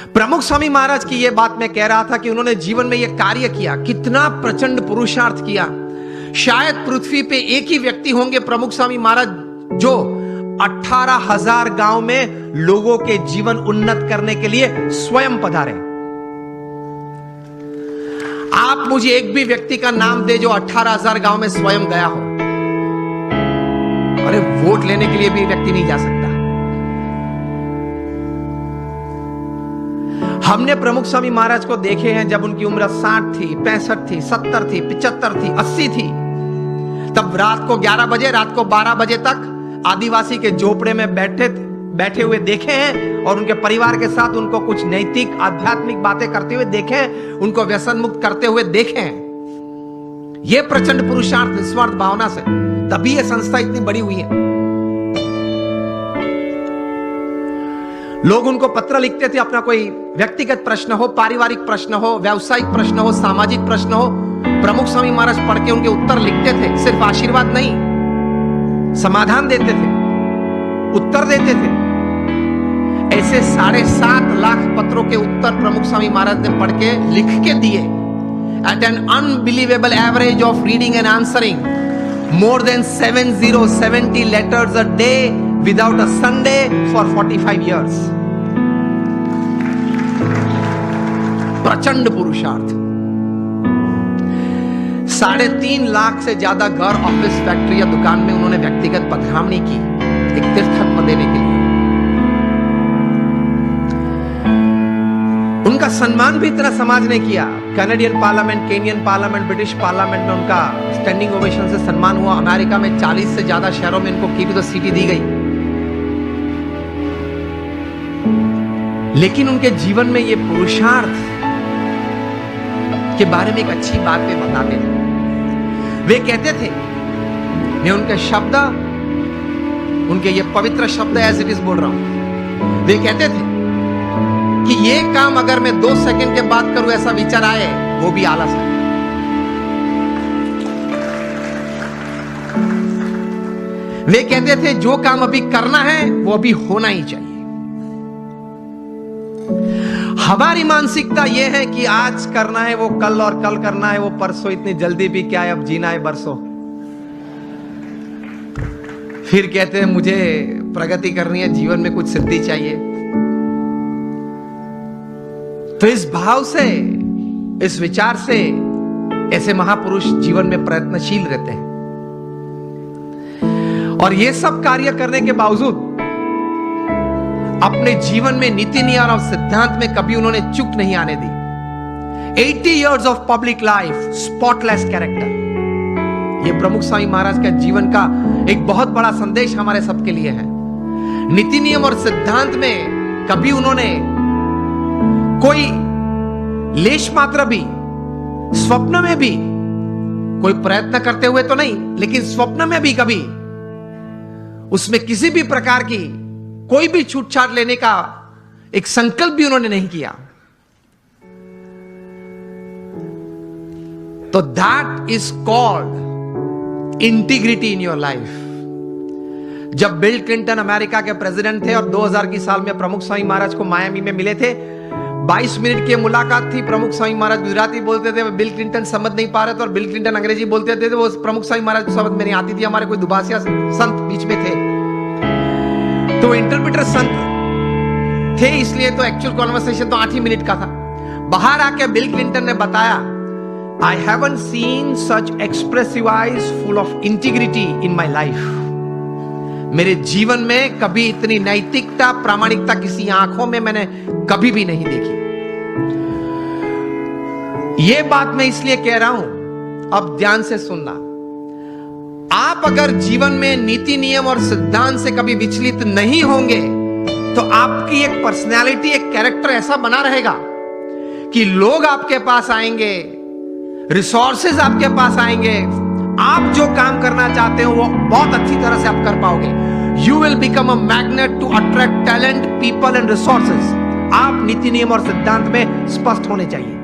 प्रमुख स्वामी महाराज की यह बात मैं कह रहा था कि उन्होंने जीवन में यह कार्य किया, कितना प्रचंड पुरुषार्थ किया। शायद पृथ्वी पे एक ही व्यक्ति होंगे प्रमुख स्वामी महाराज जो 18,000 गांव में लोगों के जीवन उन्नत करने के लिए स्वयं पधारे। आप मुझे एक भी व्यक्ति का नाम दे जो 18,000 गांव में स्वयं गया हो। अरे वोट लेने के लिए भी व्यक्ति नहीं जा सकता। हमने प्रमुख स्वामी महाराज को देखे हैं जब उनकी उम्र 60 थी, 65 थी, 70 थी, 75 थी, 80 थी। तब रात को 11 बजे, रात को 12 बजे तक आदिवासी के झोपड़े में बैठे हुए देखे हैं और उनके परिवार के साथ उनको कुछ नैतिक आध्यात्मिक बातें करते हुए देखे हैं, उनको व्यसन मुक्त करते हुए देखे हैं। यह प्रचंड पुरुषार्थ निस्वार्थ भावना से, तभी यह संस्था इतनी बड़ी हुई है। लोग उनको पत्र लिखते थे, अपना कोई व्यक्तिगत प्रश्न हो, पारिवारिक प्रश्न हो, व्यावसायिक प्रश्न हो, सामाजिक प्रश्न हो, प्रमुख स्वामी महाराज पढ़ के उनके उत्तर लिखते थे। सिर्फ आशीर्वाद नहीं, समाधान देते थे, उत्तर देते थे। ऐसे 7.5 लाख पत्रों के उत्तर प्रमुख स्वामी महाराज ने पढ़ के लिख के दिए। At an unbelievable average of reading and answering more than 70 letters a day without a Sunday for 45 years. प्रचंड पुरुषार्थ। 3.5 लाख से ज्यादा घर, ऑफिस, फैक्ट्री या दुकान में उन्होंने व्यक्तिगत पधरामणी की, एक तीर्थत्व देने के लिए। उनका सम्मान भी इतना समाज ने किया। Canadian parliament, Kenyon parliament, British parliament में उनका स्टैंडिंग ओवेशन से सम्मान हुआ। अमेरिका में 40 से ज्यादा शहरों में इनको की टू द सिटी दी गई। लेकिन उनके जीवन में ये पुरुषार्थ के बारे में एक अच्छी बात वे बताते थे। वे कहते थे, मैं उनके शब्द, उनके ये पवित्र शब्द एज इट इज बोल रहा हूं। वे कहते थे कि ये काम अगर मैं 2 सेकंड के बाद करूं ऐसा विचार आए, वो भी आलस है। वे कहते थे जो काम अभी करना है वो अभी होना ही चाहिए। हमारी मानसिकता यह है कि आज करना है वो कल, और कल करना है वो परसों। इतनी जल्दी भी क्या है, अब जीना है बरसों। फिर कहते हैं मुझे प्रगति करनी है, जीवन में कुछ सिद्धि चाहिए। तो इस भाव से, इस विचार से ऐसे महापुरुष जीवन में प्रयत्नशील रहते हैं। और ये सब कार्य करने के बावजूद अपने जीवन में नीति नियम और सिद्धांत में कभी उन्होंने चूक नहीं आने दी। 80 years of public life, spotless character। ये प्रमुख स्वामी महाराज के जीवन का एक बहुत बड़ा संदेश हमारे सबके लिए है। नीति नियम और सिद्धांत में कभी उन्होंने कोई लेश मात्र भी, स्वप्न में भी कोई प्रयत्न करते हुए तो नहीं, लेकिन स्वप्न में भी कभी उसमें किसी भी प्रकार की कोई भी छूटछाट लेने का एक संकल्प भी उन्होंने नहीं किया। तो that is called integrity in your life. जब बिल क्लिंटन अमेरिका के प्रेसिडेंट थे और 2000 की साल में प्रमुख स्वामी महाराज को मायामी में मिले थे, 22 मिनट की मुलाकात थी। प्रमुख स्वामी महाराज गुजराती बोलते थे, बिल क्लिंटन समझ नहीं पा रहे थे, और बिल क्लिंटन अंग्रेजी बोलते थे। वो प्रमुख स्वामी महाराज को समझ में नहीं आती थी। हमारे कोई दुभाषिया संत बीच में थे, तो इंटरप्रेटर संत थे, इसलिए तो एक्चुअल कॉन्वर्सेशन तो 8 ही मिनट का था। बाहर आके बिल क्लिंटन ने बताया, I haven't seen such expressive eyes full of integrity in my life. मेरे जीवन में कभी इतनी नैतिकता, प्रामाणिकता किसी आंखों में मैंने कभी भी नहीं देखी। यह बात मैं इसलिए कह रहा हूं, अब ध्यान से सुनना। आप अगर जीवन में नीति नियम और सिद्धांत से कभी विचलित नहीं होंगे तो आपकी एक पर्सनैलिटी, एक कैरेक्टर ऐसा बना रहेगा कि लोग आपके पास आएंगे, रिसोर्सेज आपके पास आएंगे, आप जो काम करना चाहते हो वो बहुत अच्छी तरह से आप कर पाओगे। You will become a magnet to attract talent, people and resources. आप नीति नियम और सिद्धांत में स्पष्ट होने चाहिए।